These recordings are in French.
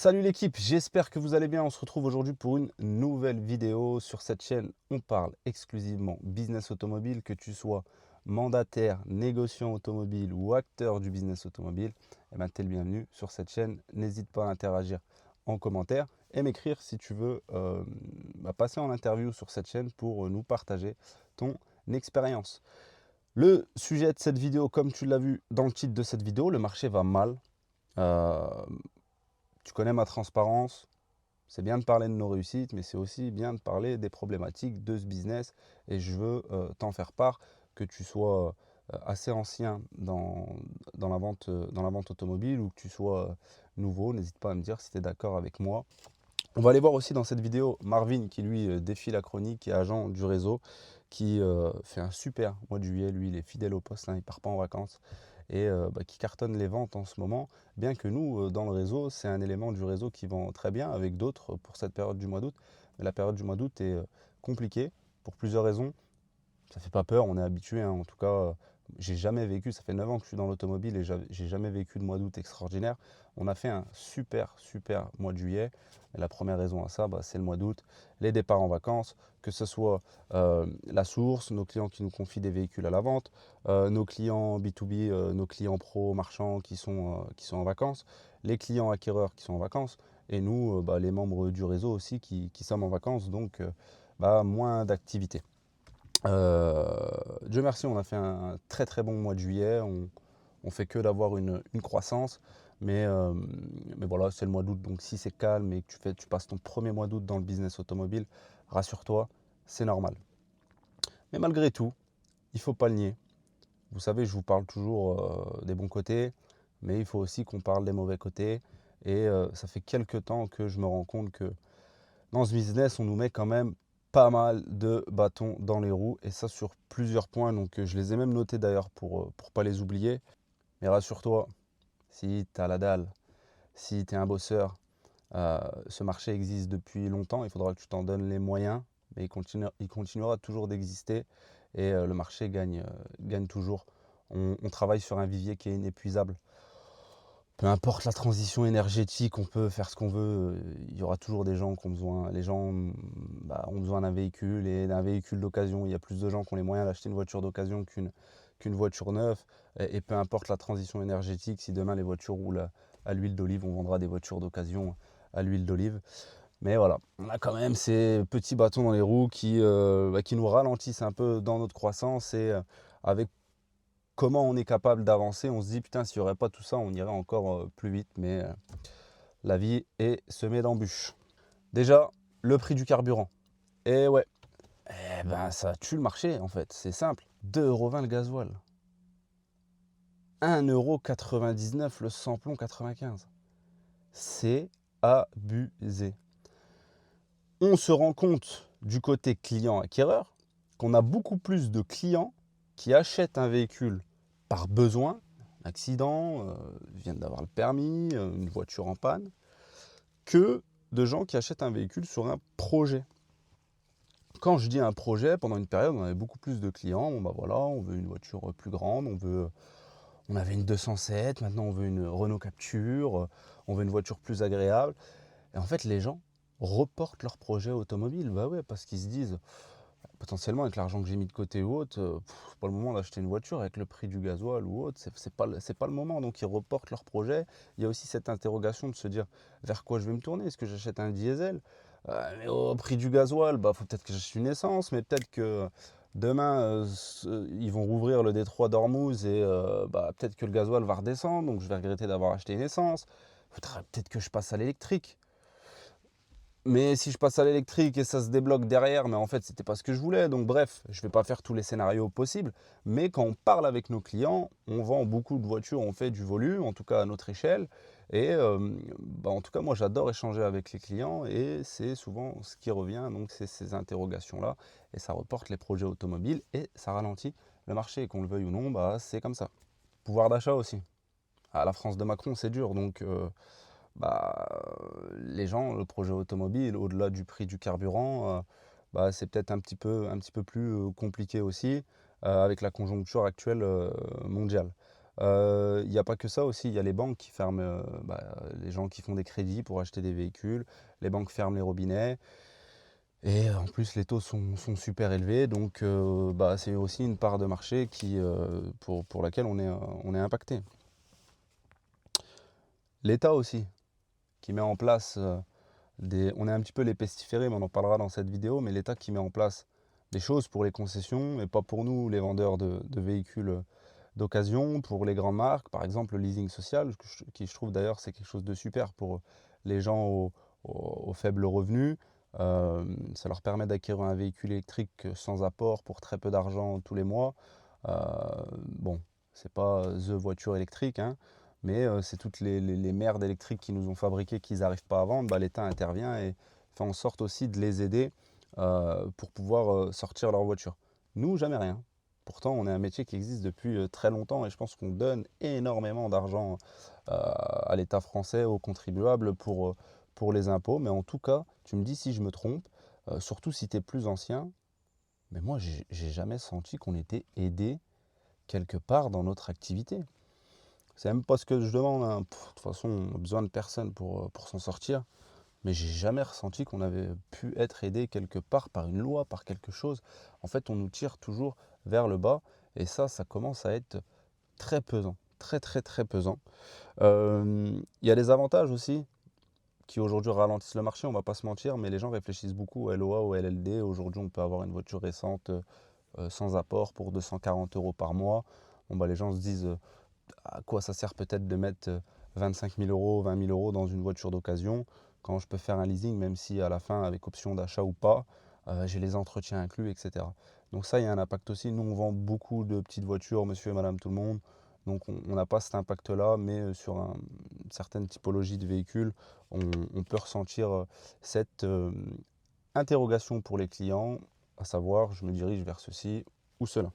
Salut l'équipe, j'espère que vous allez bien. On se retrouve aujourd'hui pour une nouvelle vidéo. Sur cette chaîne, on parle exclusivement business automobile, que tu sois mandataire, négociant automobile ou acteur du business automobile. Eh ben, t'es le bienvenu sur cette chaîne. N'hésite pas à interagir en commentaire et m'écrire si tu veux passer en interview sur cette chaîne pour nous partager ton expérience. Le sujet de cette vidéo, comme tu l'as vu dans le titre de cette vidéo, le marché va mal. Euh, Tu connais ma transparence, c'est bien de parler de nos réussites, mais c'est aussi bien de parler des problématiques de ce business. Et je veux t'en faire part, que tu sois assez ancien dans la vente automobile ou que tu sois nouveau. N'hésite pas à me dire si tu es d'accord avec moi. On va aller voir aussi dans cette vidéo Marvin qui lui défie la chronique, qui est agent du réseau, qui fait un super mois de juillet. Lui, il est fidèle au poste, hein, il ne part pas en vacances et qui cartonne les ventes en ce moment. Bien que nous, dans le réseau, c'est un élément du réseau qui vend très bien avec d'autres pour cette période du mois d'août. Mais la période du mois d'août est compliquée pour plusieurs raisons. Ça fait pas peur, on est habitué, hein. En tout cas, j'ai jamais vécu, ça fait 9 ans que je suis dans l'automobile et j'ai jamais vécu de mois d'août extraordinaire. On a fait un super mois de juillet. Et la première raison à ça, c'est le mois d'août, les départs en vacances, que ce soit la source, nos clients qui nous confient des véhicules à la vente, nos clients B2B, nos clients pro, marchands qui sont en vacances, les clients acquéreurs qui sont en vacances, et nous, les membres du réseau aussi qui sommes en vacances, donc moins d'activité. Dieu merci, on a fait un très bon mois de juillet. On fait que d'avoir une croissance. Mais voilà, c'est le mois d'août. Donc si c'est calme et que tu passes ton premier mois d'août dans le business automobile, rassure-toi, c'est normal. Mais malgré tout, il ne faut pas le nier. Vous savez, je vous parle toujours des bons côtés, mais il faut aussi qu'on parle des mauvais côtés. Et ça fait quelques temps que je me rends compte que dans ce business, on nous met quand même pas mal de bâtons dans les roues, et ça sur plusieurs points. Donc je les ai même notés d'ailleurs pour pas les oublier. Mais rassure-toi, si tu as la dalle, si tu es un bosseur, ce marché existe depuis longtemps. Il faudra que tu t'en donnes les moyens, mais il continuera toujours d'exister, et le marché gagne toujours. On travaille sur un vivier qui est inépuisable. Peu importe la transition énergétique, on peut faire ce qu'on veut. Il y aura toujours des gens qui ont besoin. Les gens ont besoin d'un véhicule, et d'un véhicule d'occasion. Il y a plus de gens qui ont les moyens d'acheter une voiture d'occasion qu'une voiture neuve. Et peu importe la transition énergétique, si demain les voitures roulent à l'huile d'olive, on vendra des voitures d'occasion à l'huile d'olive. Mais voilà, on a quand même ces petits bâtons dans les roues qui nous ralentissent un peu dans notre croissance. Et avec comment on est capable d'avancer, on se dit putain, s'il n'y aurait pas tout ça, on irait encore plus vite. Mais la vie est semée d'embûches. Déjà, le prix du carburant. Et ouais, ça tue le marché en fait, c'est simple. 2,20 € le gasoil. 1,99 € le samplon 95. C'est abusé. On se rend compte du côté client-acquéreur qu'on a beaucoup plus de clients qui achètent un véhicule par besoin, un accident, viennent d'avoir le permis, une voiture en panne, que de gens qui achètent un véhicule sur un projet. Quand je dis un projet, pendant une période, on avait beaucoup plus de clients. Bon voilà, on veut une voiture plus grande, on avait une 207, maintenant on veut une Renault Capture, on veut une voiture plus agréable. Et en fait, les gens reportent leur projet automobile. Bah ouais, parce qu'ils se disent, potentiellement avec l'argent que j'ai mis de côté ou autre, c'est pas le moment d'acheter une voiture avec le prix du gasoil ou autre, c'est pas le moment. Donc ils reportent leur projet. Il y a aussi cette interrogation de se dire vers quoi je vais me tourner. Est-ce que j'achète un diesel? Mais au prix du gasoil, faut peut-être que j'achète une essence, mais peut-être que demain ils vont rouvrir le détroit d'Ormuz et peut-être que le gasoil va redescendre, donc je vais regretter d'avoir acheté une essence. Faudra peut-être que je passe à l'électrique. Mais si je passe à l'électrique et ça se débloque derrière, mais en fait, c'était pas ce que je voulais. Donc bref, je vais pas faire tous les scénarios possibles. Mais quand on parle avec nos clients, on vend beaucoup de voitures, on fait du volume, en tout cas à notre échelle. Et en tout cas, moi, j'adore échanger avec les clients, et c'est souvent ce qui revient. Donc c'est ces interrogations-là, et ça reporte les projets automobiles et ça ralentit le marché. Et qu'on le veuille ou non, c'est comme ça. Pouvoir d'achat aussi. À la France de Macron, c'est dur. Donc les gens, le projet automobile, au-delà du prix du carburant, c'est peut-être un petit peu plus compliqué aussi avec la conjoncture actuelle mondiale. Il n'y a pas que ça aussi, il y a les banques qui ferment, les gens qui font des crédits pour acheter des véhicules, les banques ferment les robinets et en plus les taux sont super élevés donc c'est aussi une part de marché pour laquelle on est impacté. L'État aussi qui met en place on est un petit peu les pestiférés, mais on en parlera dans cette vidéo, mais l'État qui met en place des choses pour les concessions et pas pour nous, les vendeurs de véhicules d'occasion, pour les grandes marques, par exemple le leasing social, qui je trouve d'ailleurs c'est quelque chose de super pour les gens aux faibles revenus. Ça leur permet d'acquérir un véhicule électrique sans apport pour très peu d'argent tous les mois. Bon, c'est pas the voiture électrique, hein, mais c'est toutes les merdes électriques qui nous ont fabriquées, qu'ils n'arrivent pas à vendre, l'État intervient et fait en sorte aussi de les aider pour pouvoir sortir leur voiture. Nous, jamais rien. Pourtant, on est un métier qui existe depuis très longtemps et je pense qu'on donne énormément d'argent à l'État français, aux contribuables pour les impôts. Mais en tout cas, tu me dis si je me trompe, surtout si tu es plus ancien, mais moi, j'ai jamais senti qu'on était aidé quelque part dans notre activité. C'est même pas ce que je demande, hein. De toute façon, on a besoin de personne pour s'en sortir. Mais j'ai jamais ressenti qu'on avait pu être aidé quelque part par une loi, par quelque chose. En fait, on nous tire toujours vers le bas. Et ça commence à être très pesant. Très, très, très pesant. Il y a des avantages aussi qui aujourd'hui ralentissent le marché, on ne va pas se mentir, mais les gens réfléchissent beaucoup au LOA, au LLD. Aujourd'hui, on peut avoir une voiture récente sans apport pour 240 € par mois. Les gens se disent à quoi ça sert peut-être de mettre 25 000 €, 20 000 € dans une voiture d'occasion quand je peux faire un leasing, même si à la fin, avec option d'achat ou pas, j'ai les entretiens inclus, etc. Donc ça, il y a un impact aussi. Nous, on vend beaucoup de petites voitures, monsieur et madame tout le monde. Donc on n'a pas cet impact-là, mais sur une certaine typologie de véhicules, on peut ressentir cette interrogation pour les clients, à savoir, je me dirige vers ceci ou cela.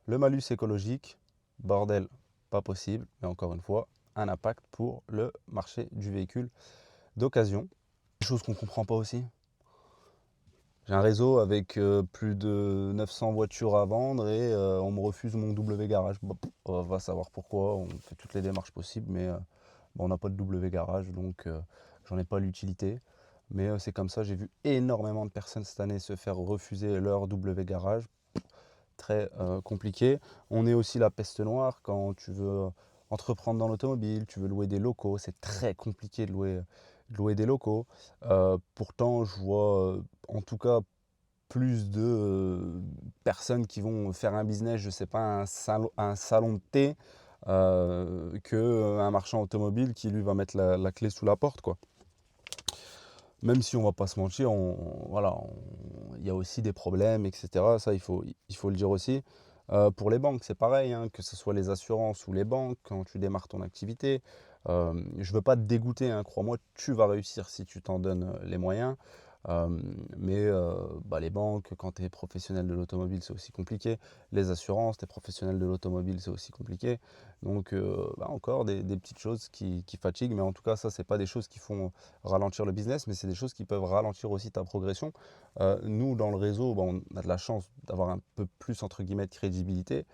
Le malus écologique, bordel, pas possible, mais encore une fois, un impact pour le marché du véhicule d'occasion. Des choses qu'on ne comprend pas aussi. J'ai un réseau avec plus de 900 voitures à vendre et on me refuse mon W garage. On va savoir pourquoi, on fait toutes les démarches possibles, mais on n'a pas de W garage, donc j'en ai pas l'utilité. Mais c'est comme ça, j'ai vu énormément de personnes cette année se faire refuser leur W garage. Très compliqué. On est aussi la peste noire quand tu veux entreprendre dans l'automobile, tu veux louer des locaux, c'est très compliqué de louer des locaux. Pourtant, je vois en tout cas plus de personnes qui vont faire un business, je sais pas, un salon de thé, qu'un marchand automobile qui lui va mettre la clé sous la porte, quoi. Même si on va pas se mentir, il y a aussi des problèmes, etc. Ça, il faut le dire aussi. Pour les banques, c'est pareil, hein, que ce soit les assurances ou les banques, quand tu démarres ton activité. Je ne veux pas te dégoûter, hein, crois-moi, tu vas réussir si tu t'en donnes les moyens. Les banques, quand tu es professionnel de l'automobile, c'est aussi compliqué. Les assurances, tu es professionnel de l'automobile, c'est aussi compliqué. Donc, encore des petites choses qui fatiguent. Mais en tout cas, ça, c'est pas des choses qui font ralentir le business, mais c'est des choses qui peuvent ralentir aussi ta progression. Nous, dans le réseau, on a de la chance d'avoir un peu plus, entre guillemets, de crédibilité.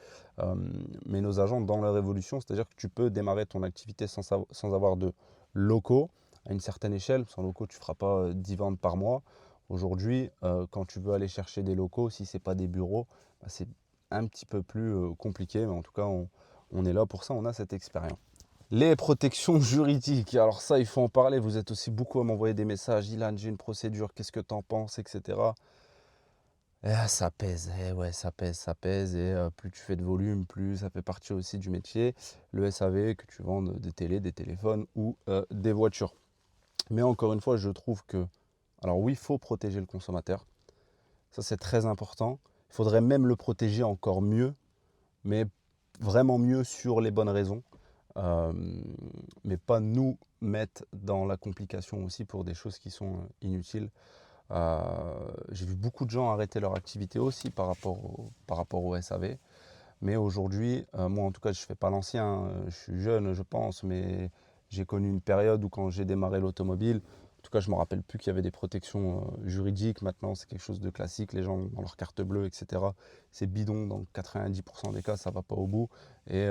Mais nos agents, dans leur évolution, c'est-à-dire que tu peux démarrer ton activité sans avoir de locaux à une certaine échelle. Sans locaux, tu ne feras pas 10 ventes par mois. Aujourd'hui, quand tu veux aller chercher des locaux, si ce n'est pas des bureaux, c'est un petit peu plus compliqué. Mais en tout cas, on est là pour ça, on a cette expérience. Les protections juridiques, alors ça, il faut en parler. Vous êtes aussi beaucoup à m'envoyer des messages. Ilan, j'ai une procédure, qu'est-ce que tu en penses, etc. Ça pèse, ouais, ça pèse, ça pèse. Et plus tu fais de volume, plus ça fait partie aussi du métier. Le SAV, que tu vendes des télés, des téléphones ou des voitures. Mais encore une fois, je trouve que, alors oui, il faut protéger le consommateur. Ça, c'est très important. Il faudrait même le protéger encore mieux, mais vraiment mieux sur les bonnes raisons. Mais pas nous mettre dans la complication aussi pour des choses qui sont inutiles. J'ai vu beaucoup de gens arrêter leur activité aussi par rapport au SAV. Mais aujourd'hui, moi en tout cas, je ne fais pas l'ancien, je suis jeune, je pense, mais j'ai connu une période où quand j'ai démarré l'automobile, en tout cas, je ne me rappelle plus qu'il y avait des protections juridiques. Maintenant, c'est quelque chose de classique. Les gens ont leur carte bleue, etc. C'est bidon. Dans 90% des cas, ça ne va pas au bout. Et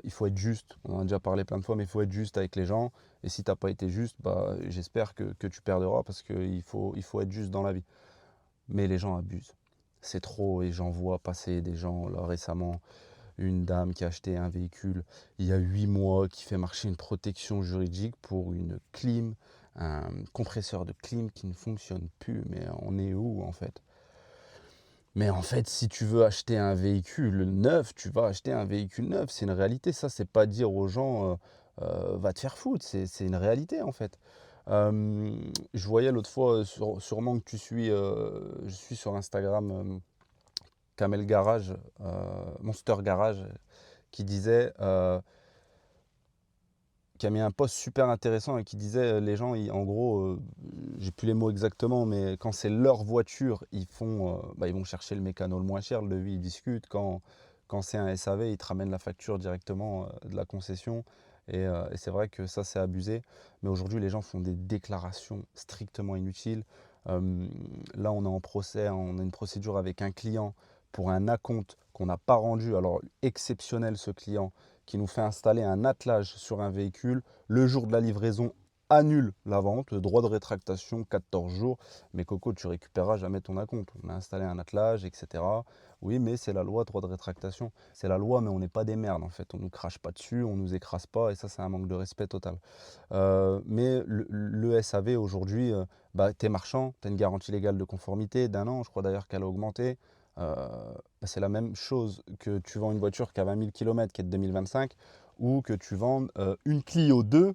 Il faut être juste. On en a déjà parlé plein de fois, mais il faut être juste avec les gens. Et si tu n'as pas été juste, bah, j'espère que tu perdras parce qu'il faut être juste dans la vie. Mais les gens abusent. C'est trop et j'en vois passer des gens là récemment. Une dame qui a acheté un véhicule il y a 8 mois, qui fait marcher une protection juridique pour une clim, un compresseur de clim qui ne fonctionne plus. Mais on est où en fait? Mais en fait, si tu veux acheter un véhicule neuf, tu vas acheter un véhicule neuf. C'est une réalité. Ça, c'est pas dire aux gens va te faire foutre. C'est une réalité en fait. Je voyais l'autre fois, sûrement que tu suis, je suis sur Instagram, Camel Garage, Monster Garage, qui disait, qui a mis un post super intéressant et qui disait les gens, en gros, j'ai plus les mots exactement, mais quand c'est leur voiture, ils vont chercher le mécano le moins cher, le devis, ils discutent. Quand c'est un SAV, ils te ramènent la facture directement de la concession. Et c'est vrai que ça, c'est abusé. Mais aujourd'hui, les gens font des déclarations strictement inutiles. Euh, Là, on est en procès, on a une procédure avec un client pour un acompte qu'on n'a pas rendu. Alors, exceptionnel ce client qui nous fait installer un attelage sur un véhicule. Le jour de la livraison, annule la vente, le droit de rétractation 14 jours. Mais Coco, tu récupéreras jamais ton acompte. On a installé un attelage, etc. Oui, mais c'est la loi, droit de rétractation. C'est la loi, mais on n'est pas des merdes en fait. On ne nous crache pas dessus, on ne nous écrase pas, et ça, c'est un manque de respect total. Mais le SAV aujourd'hui, bah, tu es marchand, tu as une garantie légale de conformité d'1 an. Je crois d'ailleurs qu'elle a augmenté. Bah, c'est la même chose que tu vends une voiture qui a 20 000 km, qui est de 2025, ou que tu vends une Clio 2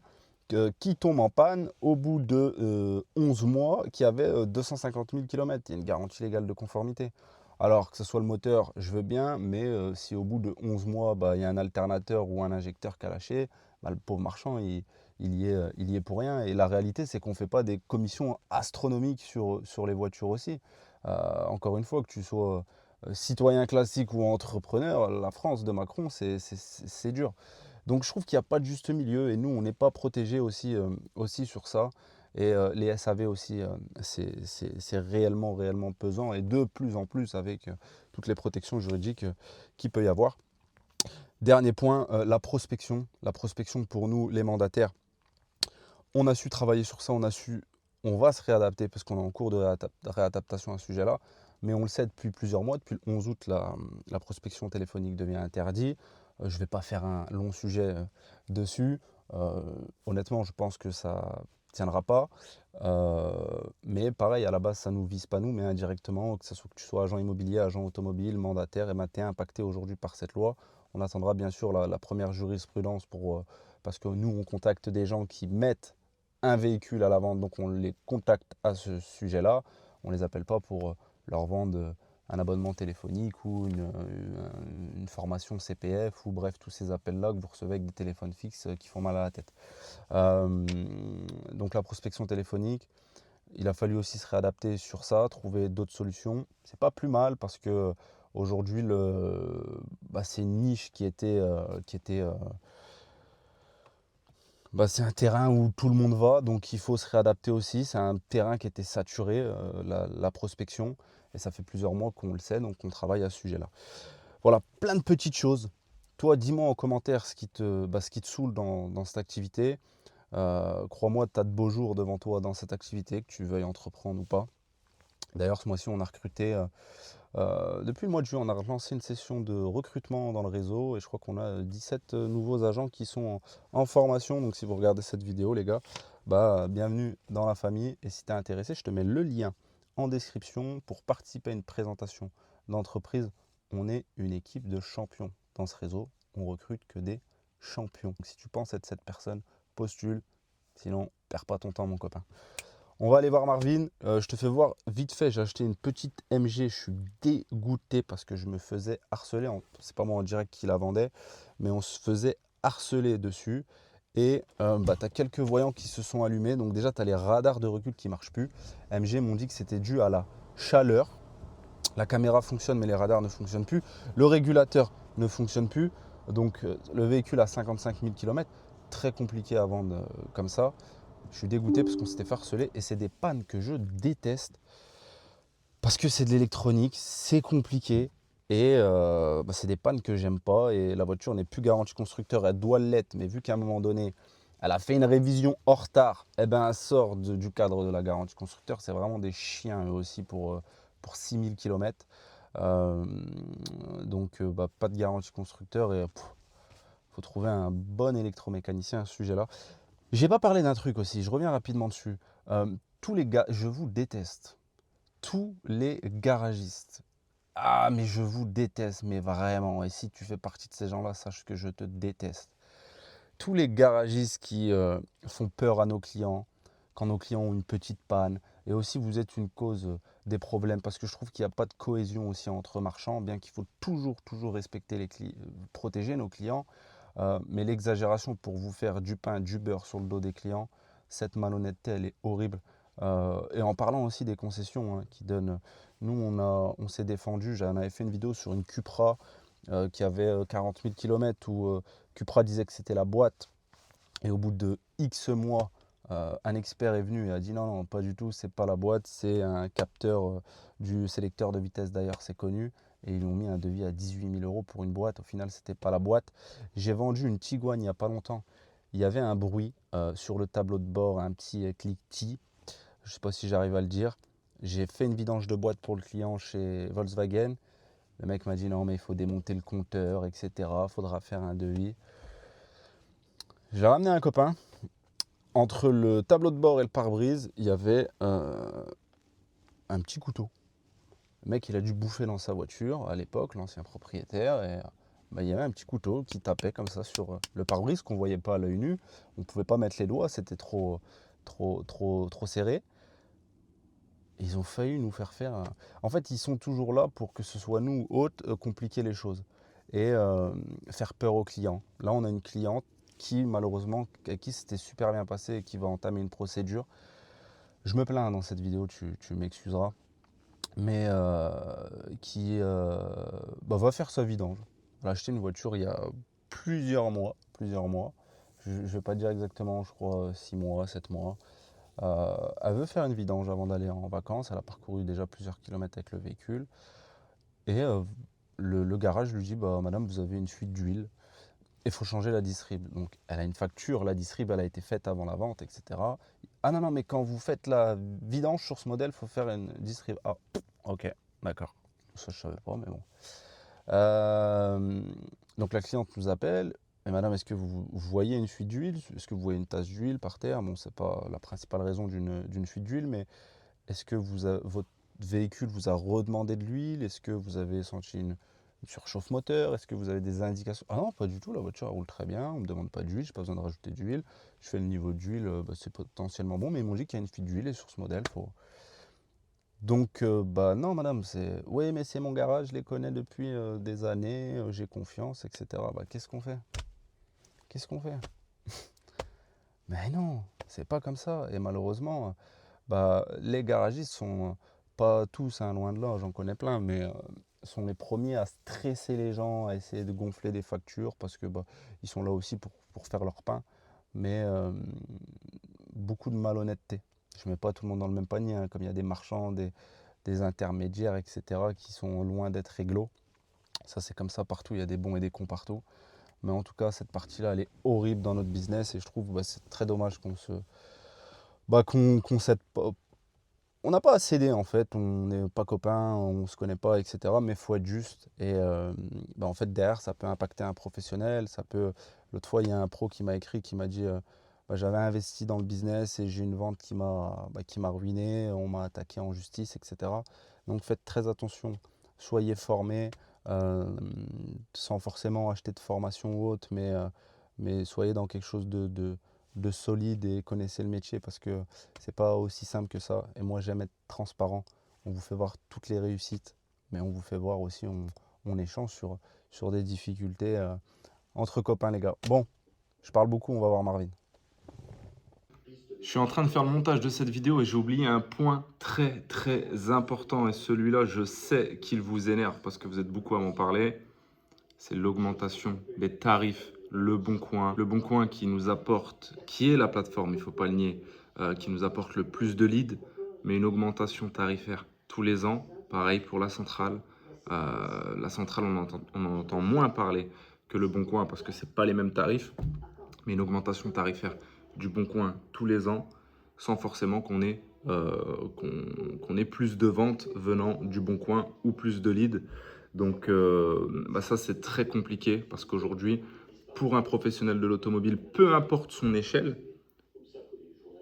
qui tombe en panne au bout de 11 mois, qui avait 250 000 km. Il y a une garantie légale de conformité. Alors que ce soit le moteur, je veux bien, mais si au bout de 11 mois, bah, il y a un alternateur ou un injecteur qui a lâché, bah, le pauvre marchand, il y est pour rien. Et la réalité, c'est qu'on ne fait pas des commissions astronomiques sur les voitures aussi. Encore une fois, que tu sois citoyen classique ou entrepreneur, la France de Macron, c'est dur. Donc je trouve qu'il n'y a pas de juste milieu et nous, on n'est pas protégés aussi sur ça. Et les SAV aussi, c'est réellement, réellement pesant et de plus en plus avec toutes les protections juridiques qu'il peut y avoir. Dernier point, la prospection. La prospection pour nous, les mandataires, on a su travailler sur ça, on va se réadapter parce qu'on est en cours de réadaptation à ce sujet-là. Mais on le sait depuis plusieurs mois, depuis le 11 août, la prospection téléphonique devient interdite. Je ne vais pas faire un long sujet dessus. Honnêtement, je pense que ça ne tiendra pas. Mais pareil, à la base, ça ne nous vise pas nous, mais indirectement, que ce soit que tu sois agent immobilier, agent automobile, mandataire, et tu es impacté aujourd'hui par cette loi. On attendra bien sûr la première jurisprudence parce que nous, on contacte des gens qui mettent un véhicule à la vente, donc on les contacte à ce sujet-là. On ne les appelle pas pour leur vendre un abonnement téléphonique ou une formation CPF ou bref, tous ces appels-là que vous recevez avec des téléphones fixes qui font mal à la tête. Euh, donc la prospection téléphonique, il a fallu aussi se réadapter sur ça, trouver d'autres solutions. C'est pas plus mal parce que aujourd'hui, c'est une niche c'est un terrain où tout le monde va, donc il faut se réadapter aussi. C'est un terrain qui était saturé, la prospection, et ça fait plusieurs mois qu'on le sait, donc on travaille à ce sujet-là. Voilà, plein de petites choses. Toi, dis-moi en commentaire ce qui te saoule dans cette activité. Crois-moi, tu as de beaux jours devant toi dans cette activité, que tu veuilles entreprendre ou pas. D'ailleurs, ce mois-ci, on a recruté, depuis le mois de juin, on a lancé une session de recrutement dans le réseau et je crois qu'on a 17 nouveaux agents qui sont en formation. Donc, si vous regardez cette vidéo, les gars, bah, bienvenue dans la famille. Et si tu es intéressé, je te mets le lien en description pour participer à une présentation d'entreprise. On est une équipe de champions dans ce réseau. On recrute que des champions. Donc, si tu penses être cette personne, postule. Sinon, perds pas ton temps, mon copain. On va aller voir Marvin. Je te fais voir vite fait. J'ai acheté une petite MG. Je suis dégoûté parce que je me faisais harceler. C'est pas moi en direct qui la vendait, mais on se faisait harceler dessus. Et tu as quelques voyants qui se sont allumés. Donc déjà, tu as les radars de recul qui ne marchent plus. MG m'ont dit que c'était dû à la chaleur. La caméra fonctionne, mais les radars ne fonctionnent plus. Le régulateur ne fonctionne plus. Donc le véhicule a 55 000 km. Très compliqué à vendre comme ça. Je suis dégoûté parce qu'on s'était fait harceler et c'est des pannes que je déteste parce que c'est de l'électronique, c'est compliqué Et c'est des pannes que j'aime pas et la voiture n'est plus garantie constructeur, elle doit l'être, mais vu qu'à un moment donné, elle a fait une révision en retard, et ben, elle sort du cadre de la garantie constructeur. C'est vraiment des chiens eux aussi pour 6000 km. Donc pas de garantie constructeur et faut trouver un bon électromécanicien à ce sujet-là. J'ai pas parlé d'un truc aussi, je reviens rapidement dessus. Tous les gars, je vous déteste. Tous les garagistes. Ah, mais je vous déteste, mais vraiment. Et si tu fais partie de ces gens-là, sache que je te déteste. Tous les garagistes qui font peur à nos clients, quand nos clients ont une petite panne, et aussi vous êtes une cause des problèmes, parce que je trouve qu'il n'y a pas de cohésion aussi entre marchands, bien qu'il faut toujours respecter protéger nos clients. Mais l'exagération pour vous faire du pain, du beurre sur le dos des clients, cette malhonnêteté, elle est horrible. Et en parlant aussi des concessions qui donnent, nous on s'est défendu, j'en avais fait une vidéo sur une Cupra qui avait 40 000 km où Cupra disait que c'était la boîte. Et au bout de X mois, un expert est venu et a dit non, non, pas du tout, c'est pas la boîte, c'est un capteur du sélecteur de vitesse, d'ailleurs, c'est connu. Et ils ont mis un devis à 18 000 euros pour une boîte. Au final, c'était pas la boîte. J'ai vendu une Tiguan il n'y a pas longtemps. Il y avait un bruit sur le tableau de bord, un petit cliquetis. Je ne sais pas si j'arrive à le dire. J'ai fait une vidange de boîte pour le client chez Volkswagen. Le mec m'a dit non, mais il faut démonter le compteur, etc. Il faudra faire un devis. J'ai ramené un copain. Entre le tableau de bord et le pare-brise, il y avait un petit couteau. Le mec, il a dû bouffer dans sa voiture à l'époque, l'ancien propriétaire. Et il y avait un petit couteau qui tapait comme ça sur le pare-brise qu'on ne voyait pas à l'œil nu. On ne pouvait pas mettre les doigts, c'était trop serré. Ils ont failli nous faire faire. En fait, ils sont toujours là pour que ce soit nous, hôtes, compliquer les choses et faire peur aux clients. Là, on a une cliente qui, malheureusement, avec qui c'était super bien passé et qui va entamer une procédure. Je me plains dans cette vidéo, tu m'excuseras, mais qui va faire sa vidange. Elle a acheté une voiture il y a plusieurs mois. Je ne vais pas dire exactement, je crois 6 mois, 7 mois. Elle veut faire une vidange avant d'aller en vacances. Elle a parcouru déjà plusieurs kilomètres avec le véhicule. Et le garage lui dit madame, vous avez une fuite d'huile. Il faut changer la distrib. Donc elle a une facture, la distrib elle a été faite avant la vente, etc. Ah non, non, mais quand vous faites la vidange sur ce modèle, il faut faire une distrib. Ah, ok, d'accord. Ça je savais pas, mais bon. Euh, donc la cliente nous appelle. Mais madame, est-ce que vous voyez une fuite d'huile? Est-ce que vous voyez une tache d'huile par terre? Bon, c'est pas la principale raison d'une fuite d'huile, mais est-ce que votre véhicule vous a redemandé de l'huile? Est-ce que vous avez senti une surchauffe moteur? Est-ce que vous avez des indications? Ah non, pas du tout, la voiture elle roule très bien, on ne me demande pas d'huile, j'ai pas besoin de rajouter d'huile. Je fais le niveau d'huile, c'est potentiellement bon, mais ils m'ont dit qu'il y a une fuite d'huile et sur ce modèle, faut. Donc, non, madame, c'est. Oui, mais c'est mon garage, je les connais depuis des années, j'ai confiance, etc. Qu'est-ce qu'on fait? Qu'est-ce qu'on fait? Mais non, c'est pas comme ça. Et malheureusement, les garagistes sont pas tous, hein, loin de là, j'en connais plein, mais sont les premiers à stresser les gens, à essayer de gonfler des factures parce que ils sont là aussi pour faire leur pain. Mais beaucoup de malhonnêteté. Je mets pas tout le monde dans le même panier, hein, comme il y a des marchands, des intermédiaires, etc., qui sont loin d'être réglo. Ça, c'est comme ça partout, il y a des bons et des cons partout. Mais en tout cas, cette partie-là, elle est horrible dans notre business et je trouve c'est très dommage qu'on s'aide pas. On n'a pas à céder en fait, on n'est pas copains, on se connaît pas, etc. Mais il faut être juste. Et en fait, derrière, ça peut impacter un professionnel. Ça peut. L'autre fois, il y a un pro qui m'a écrit, qui m'a dit j'avais investi dans le business et j'ai une vente qui m'a ruiné, on m'a attaqué en justice, etc. Donc faites très attention, soyez formés, euh, sans forcément acheter de formation ou autre, mais soyez dans quelque chose de solide et connaissez le métier parce que c'est pas aussi simple que ça. Et moi, j'aime être transparent. On vous fait voir toutes les réussites, mais on vous fait voir aussi, on échange sur des difficultés entre copains, les gars. Bon, je parle beaucoup, on va voir Marvin. Je suis en train de faire le montage de cette vidéo et j'ai oublié un point très très important et celui-là, je sais qu'il vous énerve parce que vous êtes beaucoup à m'en parler. C'est l'augmentation des tarifs. Le Bon Coin. Le Bon Coin qui nous apporte, qui est la plateforme, il ne faut pas le nier, qui nous apporte le plus de leads, mais une augmentation tarifaire tous les ans. Pareil pour la centrale. La centrale, on en entend moins parler que le Bon Coin parce que ce n'est pas les mêmes tarifs, mais une augmentation tarifaire du Bon Coin tous les ans sans forcément qu'on ait plus de ventes venant du Bon Coin ou plus de leads. Donc ça, c'est très compliqué parce qu'aujourd'hui, pour un professionnel de l'automobile, peu importe son échelle,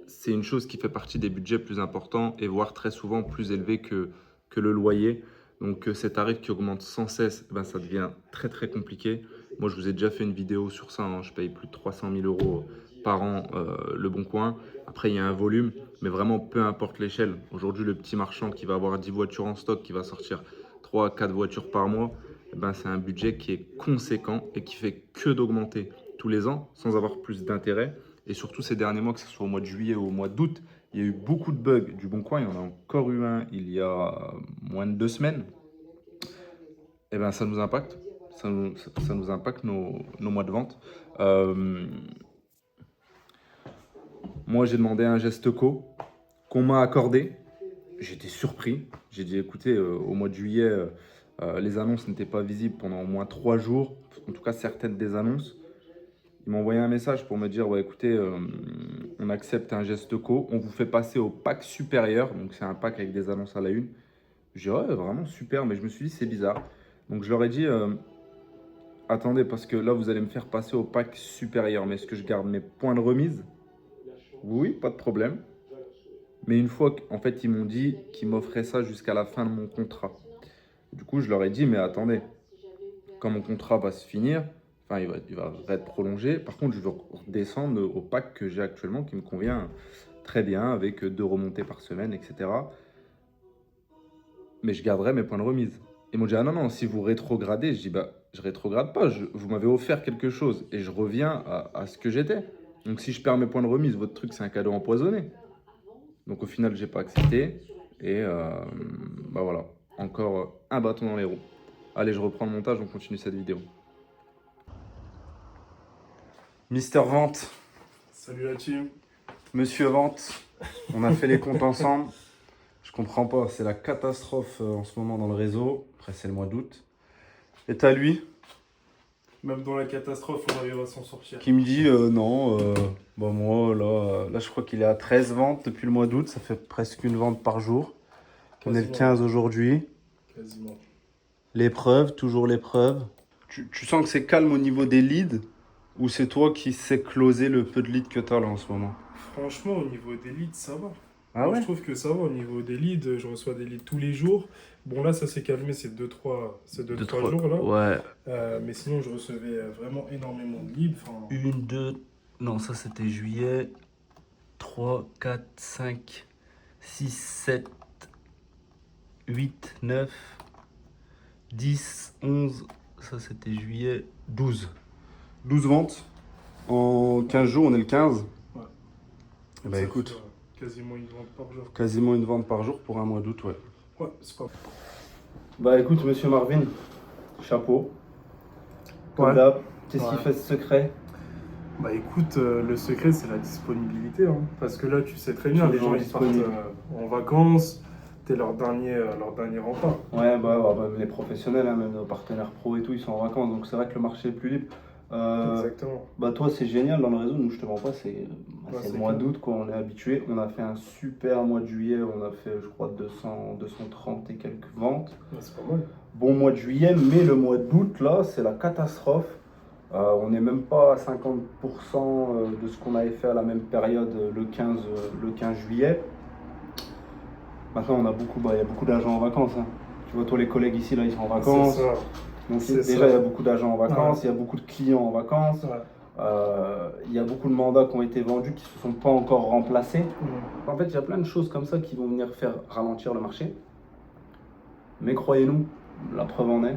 c'est une chose qui fait partie des budgets plus importants et voire très souvent plus élevés que le loyer. Donc ces tarifs qui augmentent sans cesse, ça devient très très compliqué. Moi, je vous ai déjà fait une vidéo sur ça, hein. Je paye plus de 300 000 euros par an le Bon Coin. Après, il y a un volume, mais vraiment peu importe l'échelle. Aujourd'hui, le petit marchand qui va avoir 10 voitures en stock, qui va sortir 3 à 4 voitures par mois, c'est un budget qui est conséquent et qui fait que d'augmenter tous les ans sans avoir plus d'intérêt. Et surtout ces derniers mois, que ce soit au mois de juillet ou au mois d'août, il y a eu beaucoup de bugs du Bon Coin. Il y en a encore eu un il y a moins de 2 semaines. Ça nous impacte. Ça nous impacte nos mois de vente. Moi, j'ai demandé un geste co qu'on m'a accordé. J'étais surpris. J'ai dit, écoutez, au mois de juillet, les annonces n'étaient pas visibles pendant au moins 3 jours. En tout cas, certaines des annonces. Il m'a envoyé un message pour me dire, ouais, écoutez, on accepte un geste co, on vous fait passer au pack supérieur. Donc, c'est un pack avec des annonces à la une. J'ai dit, ouais, vraiment super, mais je me suis dit, c'est bizarre. Donc, je leur ai dit, attendez, parce que là, vous allez me faire passer au pack supérieur. Mais est-ce que je garde mes points de remise? Oui, pas de problème. Mais une fois qu'en fait, ils m'ont dit qu'ils m'offraient ça jusqu'à la fin de mon contrat. Du coup, je leur ai dit, mais attendez, quand mon contrat va se finir, il va être prolongé. Par contre, je vais redescendre au pack que j'ai actuellement qui me convient très bien avec 2 remontées par semaine, etc. Mais je garderai mes points de remise. Ils m'ont dit, ah non, non, si vous rétrogradez, je dis, je rétrograde pas, vous m'avez offert quelque chose et je reviens à ce que j'étais. Donc si je perds mes points de remise, votre truc, c'est un cadeau empoisonné. Donc au final, j'ai pas accepté et voilà, encore un bâton dans les roues. Allez, je reprends le montage, on continue cette vidéo. Mister Vente, Salut la team. Monsieur Vente, on a fait les comptes ensemble. Je comprends pas, c'est la catastrophe en ce moment dans le réseau. Après, c'est le mois d'août. Et t'as lui Même dans la catastrophe, on arrive à s'en sortir. qui me dit non, moi là je crois qu'il est à 13 ventes depuis le mois d'août. Ça fait presque une vente par jour. On est le 15 aujourd'hui. Quasiment. L'épreuve, toujours l'épreuve. Tu sens que c'est calme au niveau des leads ou c'est toi qui sais closer le peu de leads que t'as là en ce moment? Franchement, au niveau des leads, ça va. Ah Moi, ouais? je trouve que ça va. Au niveau des leads, je reçois des leads tous les jours. Bon, là, ça s'est calmé ces 2-3 jours là. Ouais. Mais sinon, je recevais vraiment énormément de leads. Enfin, Une, deux, non, ça c'était juillet. 3, 4, 5, 6, 7, 8, 9, 10, 11. Ça c'était juillet. 12. 12 ventes. En 15 jours, on est le 15. Ouais. Eh ben ça écoute, fait, quasiment une vente par jour. quasiment une vente par jour pour un mois d'août, ouais. Ouais, c'est pas. Bah écoute, monsieur Marvin, chapeau. Comme Ouais. d'hab, qu'est-ce Ouais. qui fait ce secret? Bah écoute, le secret, c'est la disponibilité. Hein. Parce que là, tu sais très bien, les gens, ils partent en vacances. T'es leur dernier rempart. Ouais, même les professionnels, hein, même nos partenaires pro et tout, ils sont en vacances, donc c'est vrai que le marché est plus libre. Exactement. Toi, c'est génial dans le réseau, nous, je te mens pas, c'est c'est le mois clair. d'août, quoi, on est habitué. On a fait un super mois de juillet, on a fait, je crois, 230 et quelques ventes. Ouais, c'est pas mal. Bon mois de juillet, mais le mois d'août, là, c'est la catastrophe. On n'est même pas à 50% de ce qu'on avait fait à la même période le 15 juillet. Maintenant, il y a beaucoup d'agents en vacances. Hein. Tu vois, toi, les collègues ici, là, ils sont en vacances. C'est ça. Donc, C'est déjà, ça. il y a beaucoup d'agents en vacances, il y a beaucoup de clients en vacances. Ouais. Il y a beaucoup de mandats qui ont été vendus qui ne se sont pas encore remplacés. Mmh. En fait, il y a plein de choses comme ça qui vont venir faire ralentir le marché. Mais croyez-nous, la preuve en est,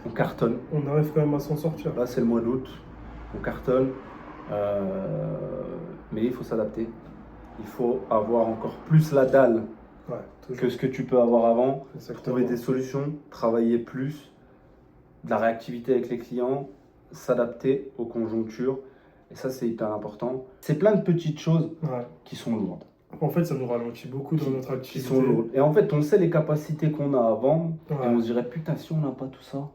on cartonne. On arrive quand même à s'en sortir. Là, c'est le mois d'août, on cartonne. Mais il faut s'adapter. Il faut avoir encore plus la dalle que ce que tu peux avoir avant. Exactement. Trouver des solutions, travailler plus, de la réactivité avec les clients, s'adapter aux conjonctures. Et ça, c'est hyper important. C'est plein de petites choses qui sont lourdes. En fait, ça nous ralentit beaucoup dans notre qui activité. sont lourdes. Et en fait, on sait les capacités qu'on a avant, et Ouais. on se dirait, putain, si on n'a pas tout ça,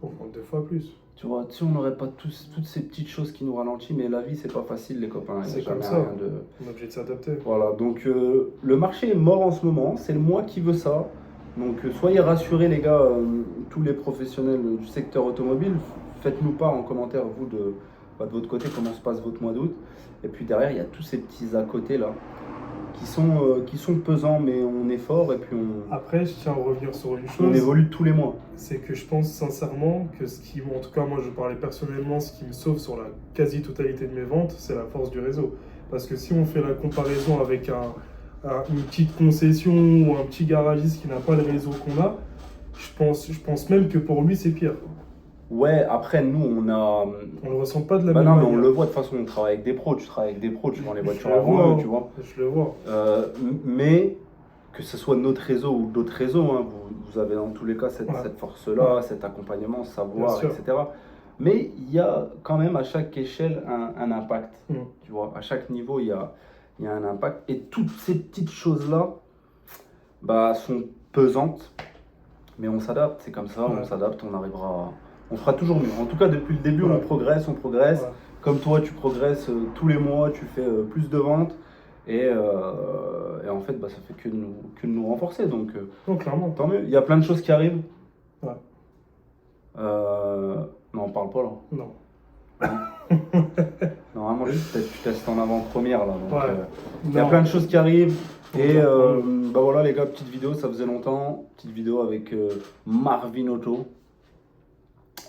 On prend 2 fois plus. tu vois, si on n'aurait pas toutes ces petites choses qui nous ralentissent, mais la vie, c'est pas facile, les copains. Il y a C'est jamais comme ça. rien de... On est obligé de s'adapter. Voilà, donc le marché est mort en ce moment, c'est moi qui veux ça. Donc soyez rassurés les gars, tous les professionnels du secteur automobile, faites-nous part en commentaire, vous, de votre côté, comment se passe votre mois d'août. Et puis derrière, il y a tous ces petits à côté là, qui sont pesants, mais on est fort et puis Après, je tiens à revenir sur une on chose. évolue tous les mois. C'est que je pense sincèrement que ce qui, en tout cas moi je parlais personnellement, ce qui me sauve sur la quasi-totalité de mes ventes, c'est la force du réseau. Parce que si on fait la comparaison avec une petite concession ou un petit garagiste qui n'a pas le réseau qu'on a, je pense même que pour lui c'est pire. Ouais, après nous, on a... On le ressent pas de la Bah même non, mais manière. on le voit de toute façon, on travaille avec des pros, tu travailles avec des pros, tu vends les Je voitures le avant vois, eux, tu vois. Je le vois. Mais que ce soit notre réseau ou d'autres réseaux, hein, vous avez dans tous les cas cette force-là, Ouais. cet accompagnement, savoir, Bien sûr. etc. Mais il y a quand même à chaque échelle un impact. Mm. Tu vois, à chaque niveau, il y a un impact. Et toutes ces petites choses-là bah, sont pesantes. Mais on s'adapte, c'est comme ça, Ouais. on s'adapte, on fera toujours mieux. En tout cas, depuis le début, Ouais. on progresse. Ouais. Comme toi, tu progresses tous les mois, tu fais plus de ventes. Et en fait, bah, ça fait que de nous renforcer. Donc, Non, clairement. tant mieux. Il y a plein de choses qui arrivent. Ouais. Non, on parle pas là. Non. Normalement, tu testes en avant-première là. Donc, Ouais. il y a Non. plein de choses qui arrivent. Et Ouais. bah voilà les gars, petite vidéo, ça faisait longtemps. Petite vidéo avec Marvin Auto.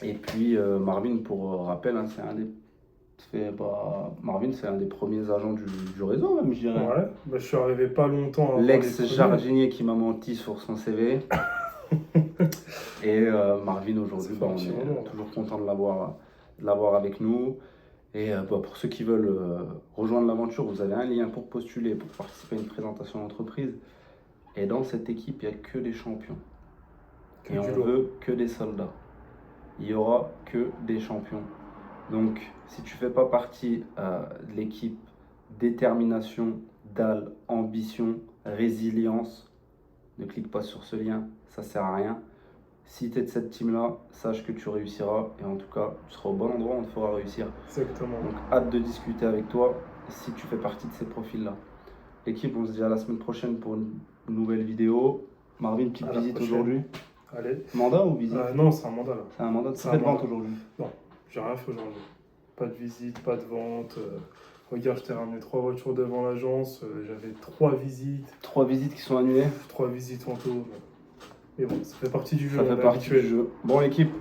Et puis Marvin, pour rappel, hein, Marvin, c'est un des premiers agents du réseau, même, je dirais. Ouais. Bah, je suis arrivé pas longtemps avant les L'ex-jardinier qui m'a menti sur son CV. Et Marvin, aujourd'hui, bah, on Ça fait un petit est moment. toujours content de l'avoir avec nous. Et bah, pour ceux qui veulent rejoindre l'aventure, vous avez un lien pour postuler, pour participer à une présentation d'entreprise. Et dans cette équipe, il n'y a que des champions. Que Et on du lourd. veut que des soldats. Il n'y aura que des champions. Donc, si tu ne fais pas partie de l'équipe détermination, dalle, ambition, résilience, ne clique pas sur ce lien, ça ne sert à rien. Si tu es de cette team-là, sache que tu réussiras. Et en tout cas, tu seras au bon endroit, on te fera réussir. Exactement. Donc, hâte de discuter avec toi si tu fais partie de ces profils-là. L'équipe, on se dit à la semaine prochaine pour une nouvelle vidéo. Marvin, petite À la visite prochaine. aujourd'hui. Allez. Mandat ou visite Non, c'est un mandat là. C'est un mandat. c'est C'est un pas de vente mandat. aujourd'hui. J'ai rien fait aujourd'hui. Pas de visite, pas de vente. Regarde, je t'ai ramené 3 voitures devant l'agence. J'avais 3 visites. 3 visites qui sont annulées. 3 visites en tout. Mais bon, ça fait partie du jeu. Ça on fait est partie habitué. du jeu. Bon, l'équipe,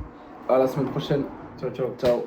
à la semaine prochaine. Ciao, ciao. Ciao.